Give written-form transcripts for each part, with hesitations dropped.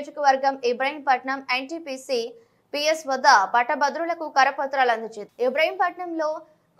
నియోజకవర్గం Ibrahimpatnam NTPC PS వద్ద పట్టభద్రులకు కరపత్రాలు అందజేశారు. ఇబ్రహీంపట్నంలో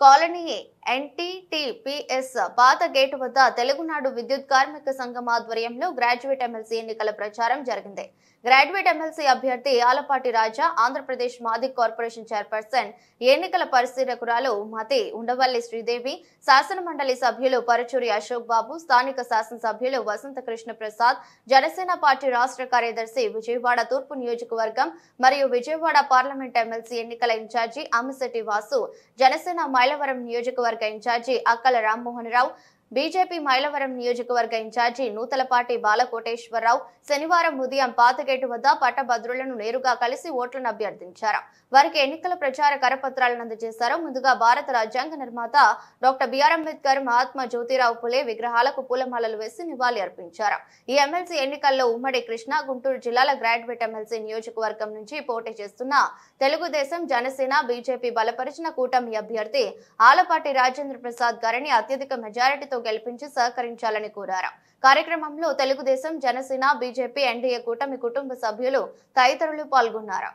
కాలనీ ఎన్టీటీపీఎస్ పాత గేటు వద్ద తెలుగునాడు విద్యుత్ కార్మిక సంఘం ఆధ్వర్యంలో గ్రాడ్యుయేట్ ఎమ్మెల్సీ ఎన్నికల ప్రచారం జరిగింది. గ్రాడ్యుయేట్ ఎమ్మెల్సీ అభ్యర్థి ఆలపాటి రాజా, ఆంధ్రప్రదేశ్ మాజీ కార్పొరేషన్ చైర్పర్సన్, ఎన్నికల పరిశీలకురాలు మతి ఉండవల్లి శ్రీదేవి, శాసన మండలి సభ్యులు పరుచూరి అశోక్ బాబు, స్థానిక శాసనసభ్యులు వసంత కృష్ణ ప్రసాద్, జనసేన పార్టీ రాష్ట్ర కార్యదర్శి, విజయవాడ తూర్పు నియోజకవర్గం మరియు విజయవాడ పార్లమెంట్ ఎమ్మెల్సీ ఎన్నికల ఇన్ఛార్జి అమ్మిశెట్టి వాసు, జనసేన మైలవరం నియోజకవర్గ ఇన్ఛార్జి అక్కల రామ్మోహన్ రావు, బీజేపీ మైలవరం నియోజకవర్గ ఇన్ఛార్జి నూతలపాటి బాలకోటేశ్వరరావు శనివారం ఉదయం పాతగేటు వద్ద పట్టభద్రులను నేరుగా కలిసి ఓట్లను అభ్యర్థించారు. వారికి ఎన్నికల ప్రచార కరపత్రాలను అందజేశారు. ముందుగా భారత రాజ్యాంగ నిర్మాత డాక్టర్ బిఆర్ అంబేద్కర్, మహాత్మా జ్యోతిరావు పులే విగ్రహాలకు పూలమాలలు వేసి నివాళి అర్పించారు. ఈ ఎమ్మెల్సీ ఎన్నికల్లో ఉమ్మడి కృష్ణా, గుంటూరు జిల్లాల గ్రాడ్యుయేట్ ఎమ్మెల్సీ నియోజకవర్గం నుంచి పోటీ చేస్తున్న తెలుగుదేశం, జనసేన, బీజేపీ బలపరిచిన కూటమి అభ్యర్థి ఆలపాటి రాజేంద్ర ప్రసాద్ గారిని అత్యధిక మెజారిటీతో గెలిపించి సహకరించాలని కోరారు. కార్యక్రమంలో తెలుగుదేశం, జనసేన, బీజేపీ, ఎన్డీఏ కూటమి కుటుంబ సభ్యులు తదితరులు పాల్గొన్నారు.